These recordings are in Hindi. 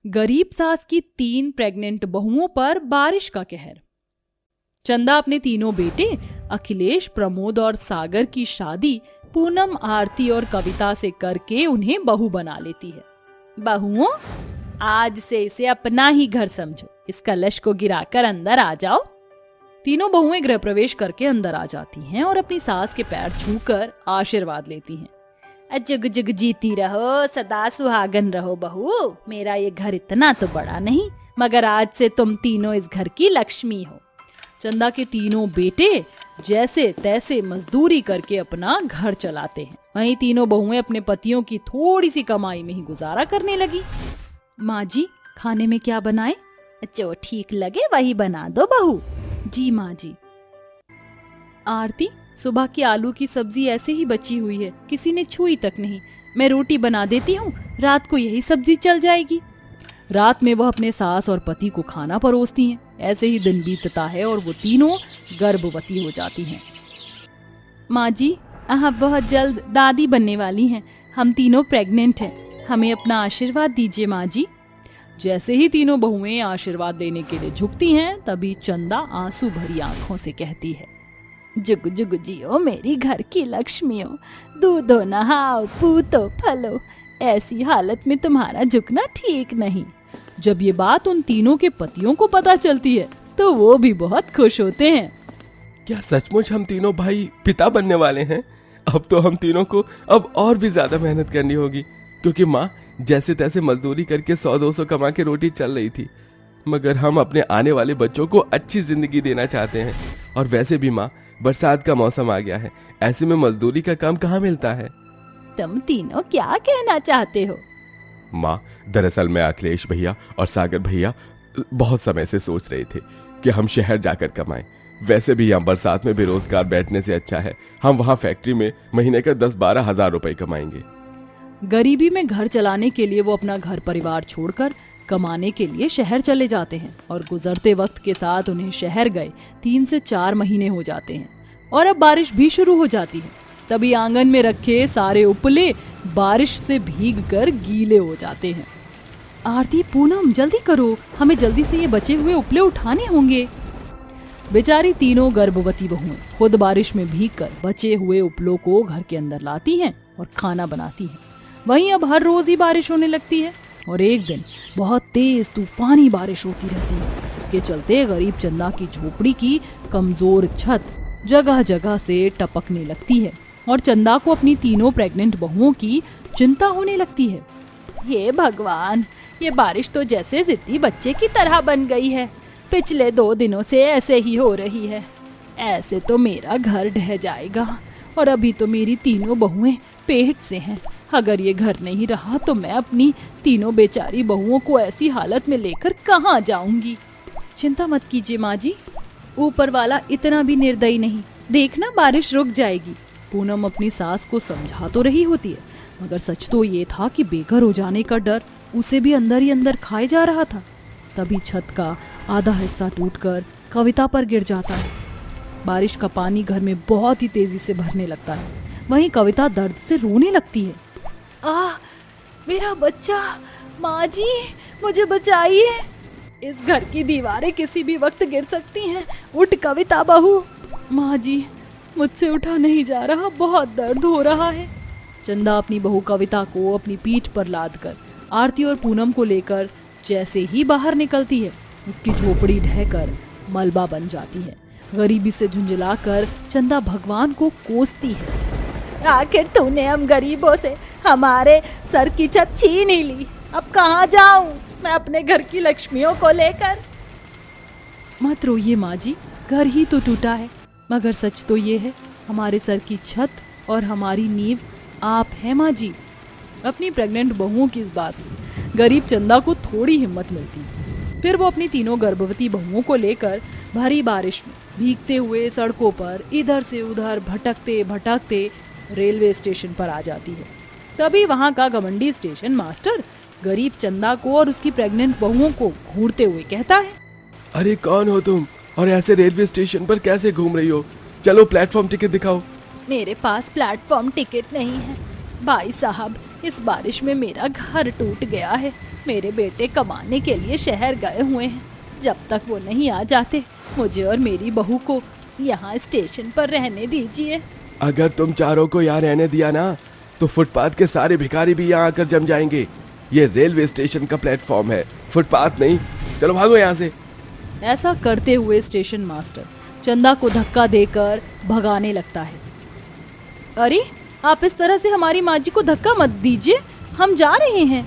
गरीब सास की 3 प्रेग्नेंट बहुओं पर बारिश का कहर। चंदा अपने तीनों बेटे अखिलेश, प्रमोद और सागर की शादी पूनम, आरती और कविता से करके उन्हें बहू बना लेती है। बहुओं, आज से इसे अपना ही घर समझो, इस कलश को गिराकर अंदर आ जाओ। तीनों बहुएं गृह प्रवेश करके अंदर आ जाती हैं और अपनी सास के पैर छूकर आशीर्वाद लेती हैं। जुग जुग जीती रहो, सदा सुहागन रहो बहू। मेरा ये घर इतना तो बड़ा नहीं, मगर आज से तुम तीनों इस घर की लक्ष्मी हो। चंदा के तीनों बेटे जैसे तैसे मजदूरी करके अपना घर चलाते हैं। वहीं तीनों बहुएं अपने पतियों की थोड़ी सी कमाई में ही गुजारा करने लगी। माँ जी, खाने में क्या बनाए? जो ठीक लगे वही बना दो बहू। जी माँ जी। आरती, सुबह की आलू की सब्जी ऐसे ही बची हुई है, किसी ने छुई तक नहीं। मैं रोटी बना देती हूँ, रात को यही सब्जी चल जाएगी। रात में वह अपने सास और पति को खाना परोसती हैं। ऐसे ही दिन बीतता है और वो तीनों गर्भवती हो जाती हैं। माँ जी, आप बहुत जल्द दादी बनने वाली हैं। हम तीनों प्रेग्नेंट हैं, हमें अपना आशीर्वाद दीजिए माँ जी। जैसे ही तीनों बहुएं आशीर्वाद देने के लिए झुकती हैं, तभी चंदा आंसू भरी आंखों से कहती है, जुग जुग जियो मेरी घर की लक्ष्मियों, दूधो नहाओ, पूतो फलो। ऐसी हालत में तुम्हारा झुकना ठीक नहीं। जब ये बात उन तीनों के पतियों को पता चलती है तो वो भी बहुत खुश होते हैं। क्या सचमुच हम तीनों भाई पिता बनने वाले हैं? अब तो हम तीनों को अब और भी ज्यादा मेहनत करनी होगी, क्योंकि माँ जैसे तैसे मजदूरी करके 100-200 कमा के रोटी चल रही थी, मगर हम अपने आने वाले बच्चों को अच्छी जिंदगी देना चाहते हैं। और वैसे भी माँ, बरसात का मौसम आ गया है, ऐसे में मजदूरी का काम कहाँ मिलता है? तुम तीनों क्या कहना चाहते हो? माँ, दरअसल मैं अखिलेश भैया और सागर भैया बहुत समय से सोच रहे थे कि हम शहर जाकर कमाएं। वैसे भी यहाँ बरसात में बेरोजगार बैठने से अच्छा है हम वहाँ फैक्ट्री में महीने का 10-12 हजार रुपए कमाएंगे। गरीबी में घर चलाने के लिए वो अपना घर परिवार छोड़कर कमाने के लिए शहर चले जाते हैं और गुजरते वक्त के साथ उन्हें शहर गए 3 से 4 महीने हो जाते हैं और अब बारिश भी शुरू हो जाती है। तभी आंगन में रखे सारे उपले बारिश से भीगकर गीले हो जाते हैं। आरती, पूनम, जल्दी करो, हमें जल्दी से ये बचे हुए उपले उठाने होंगे। बेचारी तीनों गर्भवती बहुएं खुद बारिश में भीगकर बचे हुए उपलों को घर के अंदर लाती हैं और खाना बनाती हैं। वहीं अब हर रोज ही बारिश होने लगती है और एक दिन बहुत तेज तूफानी बारिश होती रहती है। इसके चलते गरीब चंदा की झोपड़ी की कमजोर छत जगह जगह से टपकने लगती है और चंदा को अपनी तीनों प्रेग्नेंट बहुओं की चिंता होने लगती है। हे भगवान, ये बारिश तो जैसे जिद्दी बच्चे की तरह बन गई है। पिछले 2 दिनों से ऐसे ही हो रही है। ऐसे तो मेरा घर ढह जाएगा और अभी तो मेरी तीनों बहुएं पेट से हैं। अगर ये घर नहीं रहा तो मैं अपनी तीनों बेचारी बहुओं को ऐसी हालत में लेकर कहाँ जाऊंगी। चिंता मत कीजिए माँ जी, ऊपर वाला इतना भी निर्दयी नहीं, देखना बारिश रुक जाएगी। पूनम अपनी सास को समझा तो रही होती है, मगर सच तो ये था कि बेघर हो जाने का डर उसे भी अंदर ही अंदर खाए जा रहा था। तभी छत का आधा हिस्सा टूटकर कविता पर गिर जाता है। बारिश का पानी घर में बहुत ही तेजी से भरने लगता है। वहीं कविता दर्द से रोने लगती है। मेरा बच्चा, माँ जी मुझे बचाइए, इस घर की दीवारें किसी भी वक्त गिर सकती हैं। उठ कविता बहू। माँ जी, मुझसे उठा नहीं जा रहा, बहुत दर्द हो रहा है। चंदा अपनी बहू कविता को अपनी पीठ पर लादकर आरती और पूनम को लेकर जैसे ही बाहर निकलती है, उसकी झोपड़ी ढहकर मलबा बन जाती है। गरीबी से झुंझलाकर चंदा भगवान को कोसती है। आखिर तूने हम गरीबों से हमारे सर की छत छीन ही ली, अब कहाँ जाऊं मैं अपने घर की लक्ष्मियों को लेकर। मत रोइए माँ जी, घर ही तो टूटा है, मगर सच तो ये है हमारे सर की छत और हमारी नींव आप हैं माँ जी। अपनी प्रेग्नेंट बहुओं की इस बात से गरीब चंदा को थोड़ी हिम्मत मिलती है। फिर वो अपनी तीनों गर्भवती बहुओं को लेकर भारी बारिश में भीगते हुए सड़कों पर इधर से उधर भटकते भटकते रेलवे स्टेशन पर आ जाती है। तभी वहाँ का गवंडी स्टेशन मास्टर गरीब चंदा को और उसकी प्रेग्नेंट बहुओं को घूरते हुए कहता है, अरे कौन हो तुम और ऐसे रेलवे स्टेशन पर कैसे घूम रही हो? चलो प्लेटफॉर्म टिकट दिखाओ। मेरे पास प्लेटफॉर्म टिकट नहीं है भाई साहब, इस बारिश में मेरा घर टूट गया है, मेरे बेटे कमाने के लिए शहर गए हुए हैं। जब तक वो नहीं आ जाते मुझे और मेरी बहू को यहाँ स्टेशन पर रहने दीजिए। अगर तुम चारों को यहाँ रहने दिया ना तो फुटपाथ के सारे भिखारी भी यहाँ आकर जम जाएंगे। ये रेलवे स्टेशन का प्लेटफॉर्म है, फुटपाथ नहीं। चलो भागो यहाँ से। ऐसा करते हुए स्टेशन मास्टर चंदा को धक्का देकर भगाने लगता है। अरे आप इस तरह से हमारी माँ जी को धक्का मत दीजिए, हम जा रहे हैं।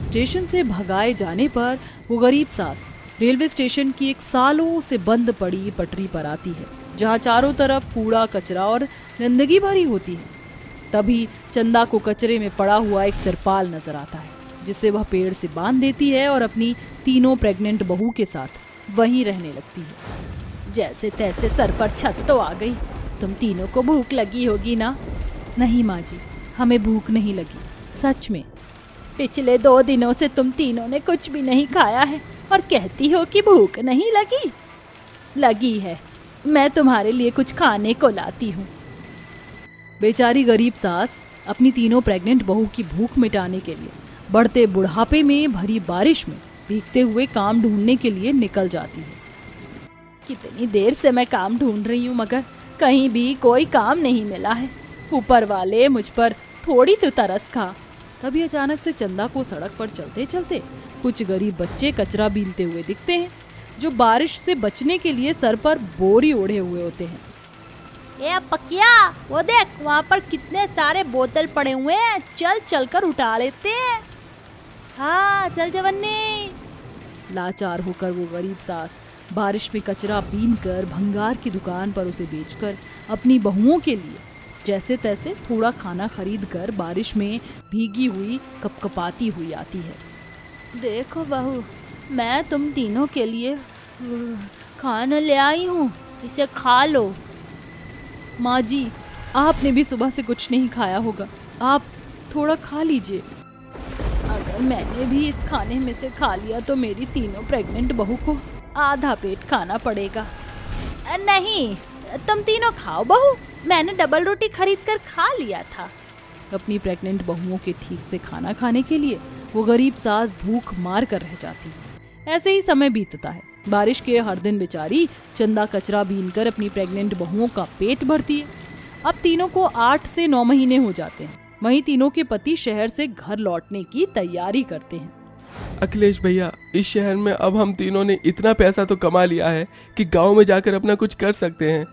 स्टेशन से भगाए जाने पर वो गरीब सास रेलवे स्टेशन की एक सालों से बंद पड़ी पटरी पर आती है, जहाँ चारों तरफ कूड़ा कचरा और गंदगी भरी होती है। तभी चंदा को कचरे में पड़ा हुआ एक तिरपाल नजर आता है, जिसे वह पेड़ से बांध देती है और अपनी तीनों प्रेग्नेंट बहू के साथ वहीं रहने लगती है। जैसे तैसे सर पर छत तो आ गई। तुम तीनों को भूख लगी होगी ना? नहीं माँ जी, हमें भूख नहीं लगी, सच में। पिछले 2 दिनों से तुम तीनों ने कुछ भी नहीं खाया है और कहती हो कि भूख नहीं लगी। लगी है, मैं तुम्हारे लिए कुछ खाने को लाती हूँ। बेचारी गरीब सास अपनी तीनों प्रेग्नेंट बहू की भूख मिटाने के लिए बढ़ते बुढ़ापे में भरी बारिश में भीगते हुए काम ढूंढने के लिए निकल जाती है। कितनी देर से मैं काम ढूंढ रही हूँ मगर कहीं भी कोई काम नहीं मिला है। ऊपर वाले मुझ पर थोड़ी तो तरस खा। तभी अचानक से चंदा को सड़क पर चलते चलते कुछ गरीब बच्चे कचरा बीनते हुए दिखते हैं, जो बारिश से बचने के लिए सर पर बोरी ओढ़े हुए होते हैं। ए पकिया, वो देख वहाँ पर कितने सारे बोतल पड़े हुए हैं, चल चल कर उठा लेते हैं। हाँ चल जवन्नी। लाचार होकर वो गरीब सास बारिश में कचरा बीन कर भंगार की दुकान पर उसे बेचकर अपनी बहुओं के लिए जैसे तैसे थोड़ा खाना खरीद कर बारिश में भीगी हुई कपकपाती हुई आती है। देखो बहू, मैं तुम तीनों के लिए खाना ले आई हूँ, इसे खा लो। माँ जी, आपने भी सुबह से कुछ नहीं खाया होगा, आप थोड़ा खा लीजिए। अगर मैंने भी इस खाने में से खा लिया तो मेरी तीनों प्रेग्नेंट बहू को आधा पेट खाना पड़ेगा। नहीं, तुम तीनों खाओ बहू, मैंने डबल रोटी खरीद कर खा लिया था। अपनी प्रेग्नेंट बहुओं के ठीक से खाना खाने के लिए वो गरीब सास भूख मार कर रह जाती है। ऐसे ही समय बीतता है। बारिश के हर दिन बेचारी चंदा कचरा बीनकर अपनी प्रेग्नेंट बहुओं का पेट भरती है। अब तीनों को 8 से 9 महीने हो जाते हैं। वहीं तीनों के पति शहर से घर लौटने की तैयारी करते हैं। अखिलेश भैया, इस शहर में अब हम तीनों ने इतना पैसा तो कमा लिया है कि गांव में जाकर अपना कुछ कर सकते हैं।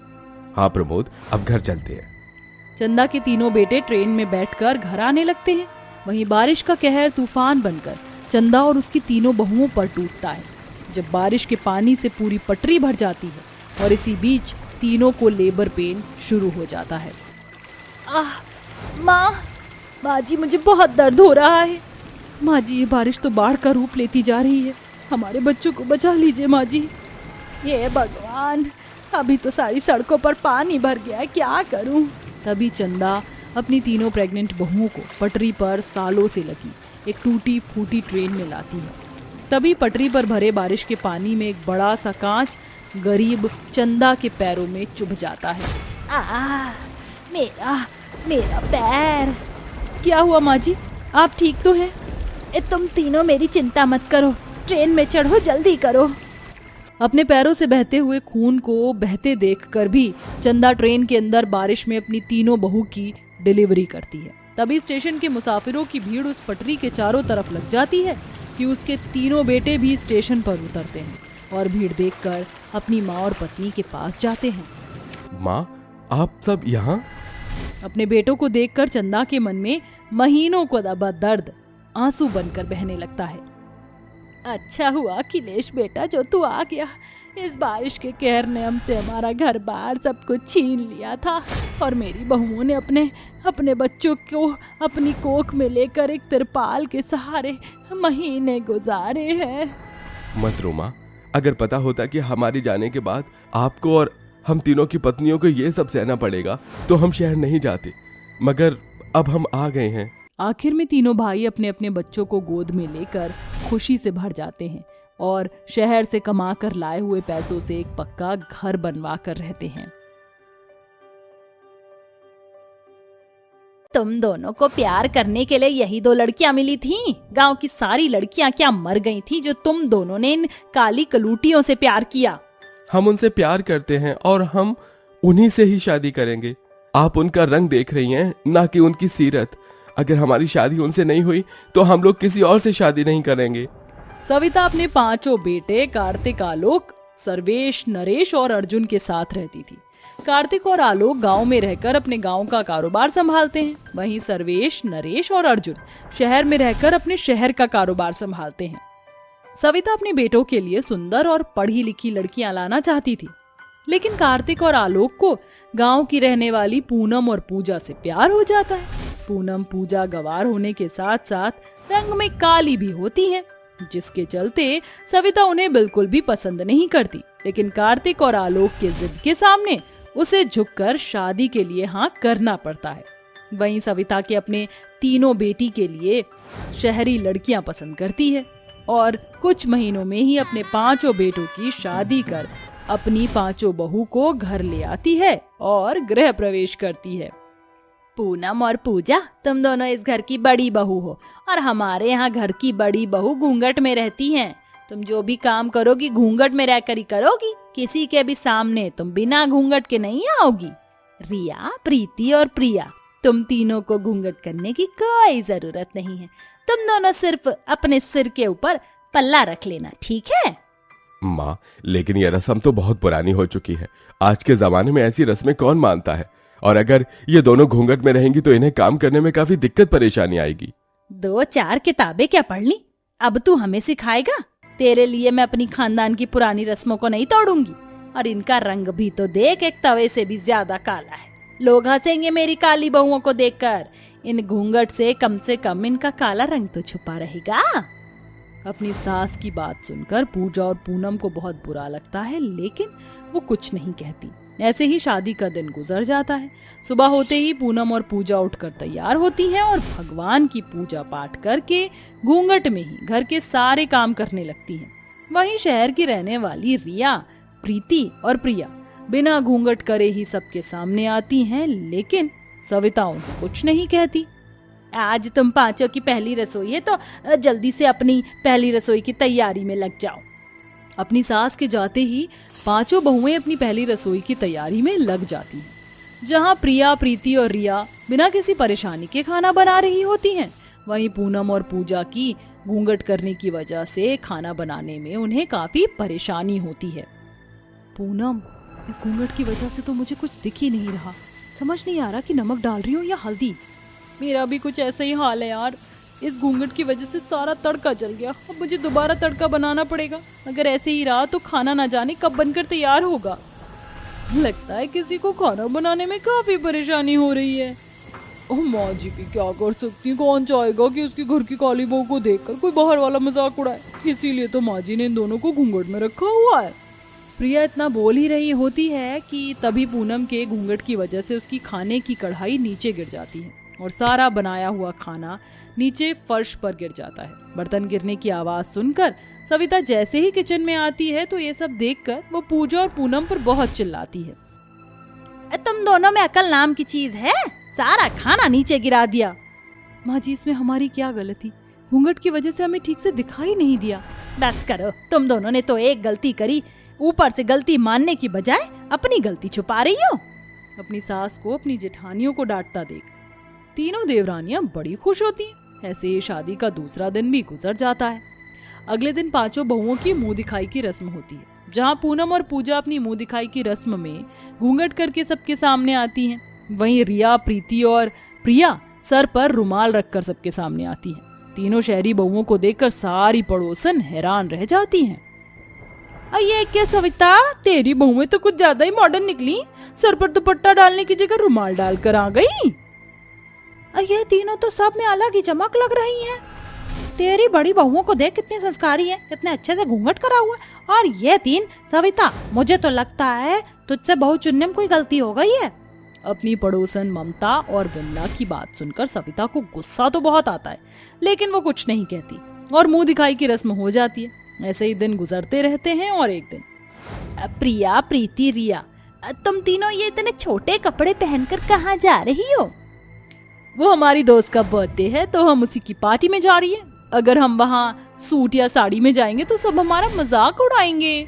हाँ प्रमोद, अब घर चलते हैं। चंदा के तीनों बेटे ट्रेन में बैठकर घर आने लगते हैं। वहीं बारिश का कहर तूफान बनकर चंदा और उसकी तीनों बहुओं पर टूटता है, जब बारिश के पानी से पूरी पटरी भर जाती है और इसी बीच तीनों को लेबर पेन शुरू हो जाता है। माँ जी, मुझे बहुत दर्द हो रहा है। माँ जी, ये बारिश तो बाढ़ का रूप लेती जा रही है, हमारे बच्चों को बचा लीजिए माँ जी। ये भगवान, अभी तो सारी सड़कों पर पानी भर गया है, क्या करूं? तभी चंदा अपनी तीनों प्रेग्नेंट बहुओं को पटरी पर सालों से लगी एक टूटी फूटी ट्रेन में लाती है। तभी पटरी पर भरे बारिश के पानी में एक बड़ा सा कांच गरीब चंदा के पैरों में चुभ जाता है। मेरा पैर। क्या हुआ माँ जी, आप ठीक तो हैं? तुम तीनों मेरी चिंता मत करो, ट्रेन में चढ़ो, जल्दी करो। अपने पैरों से बहते हुए खून को बहते देखकर भी चंदा ट्रेन के अंदर बारिश में अपनी तीनों बहू की डिलीवरी करती है। तभी स्टेशन के मुसाफिरों की भीड़ उस पटरी के चारों तरफ लग जाती है कि उसके तीनों बेटे भी स्टेशन पर उतरते हैं और भीड़ देखकर अपनी माँ और पत्नी के पास जाते हैं। माँ, आप सब यहाँ? अपने बेटों को देखकर चंदा के मन में महीनों को दबा दर्द आंसू बनकर बहने लगता है। अच्छा हुआ अखिलेश बेटा जो तू आ गया। इस बारिश के कहर ने हमसे हमारा घर बार सब कुछ छीन लिया था और मेरी बहुओं ने अपने बच्चों को अपनी कोख में लेकर एक तिरपाल के सहारे महीने गुजारे हैं। मत रो माँ, अगर पता होता कि हमारे जाने के बाद आपको और हम तीनों की पत्नियों को ये सब सहना पड़ेगा तो हम शहर नहीं जाते, मगर अब हम आ गए हैं। आखिर में तीनों भाई अपने अपने बच्चों को गोद में लेकर खुशी से भर जाते हैं और शहर से कमाकर लाए हुए पैसों से एक पक्का घर बनवा कर रहते हैं। तुम दोनों को प्यार करने के लिए यही 2 लड़कियां मिली थीं? गांव की सारी लड़कियां क्या मर गई थी जो तुम दोनों ने इन काली कलूटियों से प्यार किया? हम उनसे प्यार करते हैं और हम उन्हीं से ही शादी करेंगे। आप उनका रंग देख रही हैं, ना कि उनकी सीरत। अगर हमारी शादी उनसे नहीं हुई तो हम लोग किसी और से शादी नहीं करेंगे। सविता अपने 5 बेटे कार्तिक, आलोक, सर्वेश, नरेश और अर्जुन के साथ रहती थी। कार्तिक और आलोक गांव में रहकर अपने गांव का कारोबार संभालते हैं। वहीं सर्वेश, नरेश और अर्जुन शहर में रहकर अपने शहर का कारोबार संभालते हैं। सविता अपने बेटों के लिए सुंदर और पढ़ी लिखी लड़कियां लाना चाहती थी, लेकिन कार्तिक और आलोक को गांव की रहने वाली पूनम और पूजा से प्यार हो जाता है। पूनम पूजा गवार होने के साथ साथ रंग में काली भी होती है, जिसके चलते सविता उन्हें बिल्कुल भी पसंद नहीं करती। लेकिन कार्तिक और आलोक के जिद के सामने उसे झुककर शादी के लिए हाँ करना पड़ता है। वहीं सविता के अपने 3 बेटी के लिए शहरी लड़कियां पसंद करती है और कुछ महीनों में ही अपने 5 बेटों की शादी कर अपनी 5 बहू को घर ले आती है और गृह प्रवेश करती है। पूनम और पूजा, तुम दोनों इस घर की बड़ी बहू हो और हमारे यहाँ घर की बड़ी बहू घूंघट में रहती हैं। तुम जो भी काम करोगी घूंघट में रहकर ही करोगी, किसी के भी सामने तुम बिना घूंघट के नहीं आओगी। रिया, प्रीति और प्रिया, तुम तीनों को घूंघट करने की कोई जरूरत नहीं है। तुम दोनों सिर्फ अपने सिर के ऊपर पल्ला रख लेना, ठीक है? माँ, लेकिन यह रस्म तो बहुत पुरानी हो चुकी है। आज के जमाने में ऐसी रस्में कौन मानता है? और अगर ये दोनों घूंघट में रहेंगी तो इन्हें काम करने में काफी दिक्कत परेशानी आएगी। 2-4 किताबें क्या पढ़ ली, अब तू हमें सिखाएगा? तेरे लिए मैं अपनी खानदान की पुरानी रस्मों को नहीं तोड़ूंगी। और इनका रंग भी तो देख, एक तवे से भी ज्यादा काला है। लोग हंसेंगे मेरी काली बहुओं को देखकर। इन घूंघट से कम इनका काला रंग तो छुपा रहेगा। अपनी सास की बात सुनकर पूजा और पूनम को बहुत बुरा लगता है, लेकिन वो कुछ नहीं कहती। ऐसे ही शादी का दिन गुजर जाता है। सुबह होते ही पूनम और पूजा उठकर तैयार होती हैं और भगवान की पूजा पाठ करके घूंघट में ही घर के सारे काम करने लगती हैं। वहीं शहर की रहने वाली रिया, प्रीति और प्रिया बिना घूंघट करे ही सबके सामने आती हैं, लेकिन सविता उनको कुछ नहीं कहती। आज तुम 5 की पहली रसोई है तो जल्दी से अपनी पहली रसोई की तैयारी में लग जाओ। अपनी सास के जाते ही 5 बहुएं अपनी पहली रसोई की तैयारी में लग जाती हैं। जहां प्रिया, प्रीति और रिया बिना किसी परेशानी के खाना बना रही होती हैं, वहीं पूनम और पूजा की घूंघट करने की वजह से खाना बनाने में उन्हें काफी परेशानी होती है। पूनम, इस घूंघट की वजह से तो मुझे कुछ दिख ही नहीं रहा। समझ नहीं आ रहा कि नमक डाल रही हूँ या हल्दी। मेरा भी कुछ ऐसा ही हाल है यार। इस घूंघट की वजह से सारा तड़का जल गया। अब मुझे दोबारा तड़का बनाना पड़ेगा। अगर ऐसे ही रहा तो खाना ना जाने कब बनकर तैयार होगा। लगता है किसी को खाना बनाने में काफी परेशानी हो रही है। ओह माँ जी भी क्या कर सकती है, कौन चाहेगा कि उसके घर की काली बहू को देखकर कोई बाहर वाला मजाक उड़ाए। इसीलिए तो माँ जी ने इन दोनों को घूंघट में रखा हुआ है। प्रिया इतना बोल ही रही होती है कि तभी पूनम के घूंघट की वजह से उसकी खाने की कढ़ाई नीचे गिर जाती है और सारा बनाया हुआ खाना नीचे फर्श पर गिर जाता है। बर्तन गिरने की आवाज सुनकर सविता जैसे ही किचन में आती है तो ये सब देखकर वो पूजा और पूनम पर बहुत चिल्लाती है। तुम दोनों में अकल नाम की चीज है? सारा खाना नीचे गिरा दिया। माँ जी, इसमें हमारी क्या गलती? घूंघट की वजह से हमें ठीक से दिखाई नहीं दिया। बस करो, तुम दोनों ने तो एक गलती करी, ऊपर से गलती मानने की बजाय अपनी गलती छुपा रही हो। अपनी सास को अपनी जेठानियों को डांटता देख तीनों देवरानियां बड़ी खुश होती हैं। ऐसे ही शादी का दूसरा दिन भी गुजर जाता है। अगले दिन 5 बहुओं की मुंह दिखाई की रस्म होती है, जहां पूनम और पूजा अपनी मुंह दिखाई की रस्म में घूंघट करके सबके सामने आती हैं। वहीं रिया, प्रीति और प्रिया सर पर रुमाल रखकर सबके सामने आती हैं। तीनों शहरी बहुओं को देखकर सारी पड़ोसन हैरान रह जाती हैं। ये क्या सविता, तेरी बहुएं तो कुछ ज्यादा ही मॉडर्न निकली। सर पर दुपट्टा डालने की जगह रुमाल डालकर आ गई। ये तीनों तो सब में अलग ही चमक लग रही हैं। तेरी बड़ी बहुओं को देख, कितनी संस्कारी है, कितने अच्छे से घूंघट करा हुआ। और ये 3 सविता, मुझे तो लगता है तुझसे बहू चुनने में कोई गलती हो गई है। अपनी पड़ोसन ममता और विमला की बात सुनकर सविता को गुस्सा तो बहुत आता है, लेकिन वो कुछ नहीं कहती और मुंह दिखाई की रस्म हो जाती है। ऐसे ही दिन गुजरते रहते हैं और एक दिन, प्रिया, प्रीति, रिया, तुम तीनों ये इतने छोटे कपड़े पहनकर कहाँ जा रही हो? वो हमारी दोस्त का बर्थडे है तो हम उसी की पार्टी में जा रही है। अगर हम वहाँ सूट या साड़ी में जाएंगे तो सब हमारा मजाक उड़ाएंगे।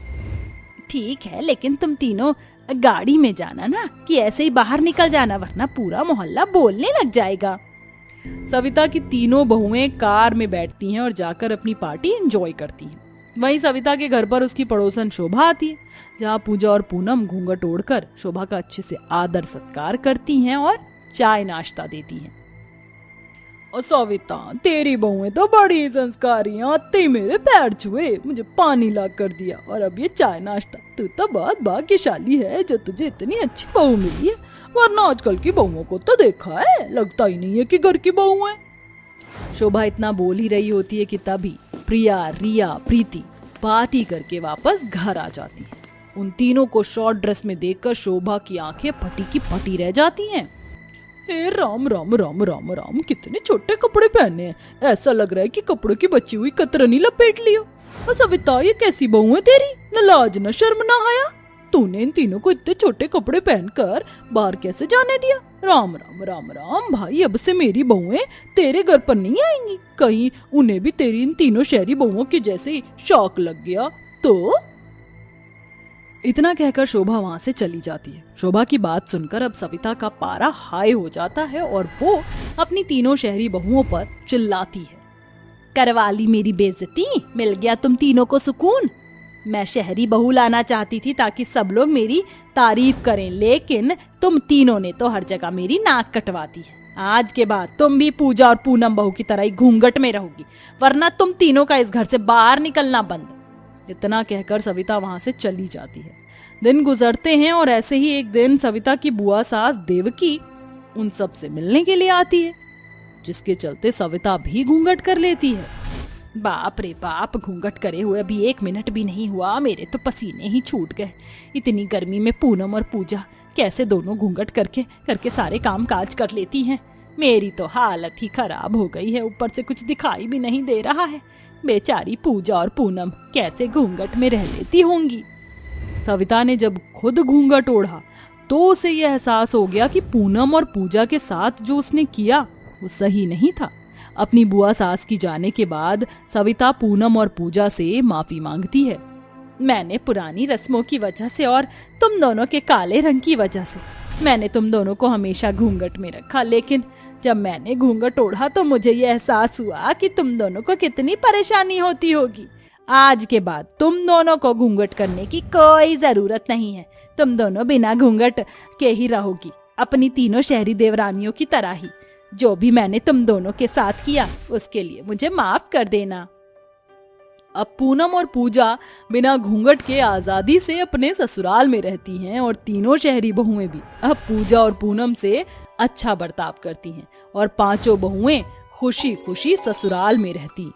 ठीक है, लेकिन तुम तीनों गाड़ी में जाना ना, कि ऐसे ही बाहर निकल जाना, वरना पूरा मोहल्ला बोलने लग जाएगा। सविता की तीनों बहुएं कार में बैठती हैं और जाकर अपनी पार्टी एंजॉय करती हैं। वहीं सविता के घर पर उसकी पड़ोसन शोभा आती है, जहाँ पूजा और पूनम घूंघट ओढ़कर शोभा का अच्छे से आदर सत्कार करती हैं और चाय नाश्ता देती हैं। और सविता, तेरी बहुएं तो बड़ी संस्कारी हैं, आते ही मेरे पैर छुए, मुझे पानी ला कर दिया और अब ये चाय नाश्ता। तू तो बहुत भाग्यशाली है जो तुझे इतनी अच्छी बहू मिली है, वरना आजकल की बहुओं को तो देखा है, लगता ही नहीं है कि घर की बहू है। शोभा इतना बोल ही रही होती है कि तभी प्रिया, रिया, प्रीति पार्टी करके वापस घर आ जाती है। उन तीनों को शॉर्ट ड्रेस में देखकर शोभा की आंखें फटी की फटी रह जाती हैं। हे राम राम राम राम राम, कितने छोटे कपड़े पहने हैं, ऐसा लग रहा है कि कपड़ों की बची हुई कतरनी लपेट लियो। और सविता, ये कैसी बहू है तेरी, न लाज न शर्म न आया, तूने इन तीनों को इतने छोटे कपड़े पहनकर बाहर कैसे जाने दिया। राम राम राम राम भाई, अब से मेरी बहुएं तेरे घर पर नहीं आएंगी, कहीं उन्हें भी तेरी इन तीनों शहरी बहुओं के जैसे ही शौक लग गया तो। इतना कहकर शोभा वहां से चली जाती है। शोभा की बात सुनकर अब सविता का पारा हाई हो जाता है और वो अपनी तीनों शहरी बहुओं पर चिल्लाती है। करवा ली मेरी बेइज्जती, मिल गया तुम तीनों को सुकून। मैं शहरी बहू लाना चाहती थी ताकि सब लोग मेरी तारीफ करें, लेकिन तुम तीनों ने तो हर जगह मेरी नाक कटवा दी है। आज के बाद तुम भी पूजा और पूनम बहू की तरह ही घूंघट में रहोगी, वरना तुम तीनों का इस घर से बाहर निकलना बंद। इतना कहकर सविता वहां से चली जाती है। दिन गुजरते हैं और ऐसे ही एक दिन सविता की बुआ सास देवकी उन सब से मिलने के लिए आती है, जिसके चलते सविता भी घूंघट कर लेती है। बाप रे बाप, घूंघट करे हुए अभी 1 मिनट भी नहीं हुआ, मेरे तो पसीने ही छूट गए। इतनी गर्मी में पूनम और पूजा कैसे दोनों घूंघट करके सारे काम काज कर लेती हैं। मेरी तो हालत ही खराब हो गई है, ऊपर से कुछ दिखाई भी नहीं दे रहा है। बेचारी पूजा और पूनम कैसे घूंघट में रह लेती होंगी। सविता ने जब खुद घूंघट ओढ़ा तो उसे यह एहसास हो गया कि पूनम और पूजा के साथ जो उसने किया वो सही नहीं था। अपनी बुआ सास की जाने के बाद सविता पूनम और पूजा से माफी मांगती है। मैंने पुरानी रस्मों की वजह से और तुम दोनों के काले रंग की वजह से मैंने तुम दोनों को हमेशा घूंघट में रखा, लेकिन जब मैंने घूंघट ओढ़ा तो मुझे ये एहसास हुआ कि तुम दोनों को कितनी परेशानी होती होगी। आज के बाद तुम दोनों को घूंघट करने की कोई जरूरत नहीं है, तुम दोनों बिना घूंघट के ही रहोगी, अपनी तीनों शहरी देवरानियों की तरह ही। जो भी मैंने तुम दोनों के साथ किया उसके लिए मुझे माफ कर देना। अब पूनम और पूजा बिना घूंघट के आजादी से अपने ससुराल में रहती हैं और तीनों शहरी बहुएं भी अब पूजा और पूनम से अच्छा बर्ताव करती हैं और पांचों बहुएं खुशी खुशी ससुराल में रहती।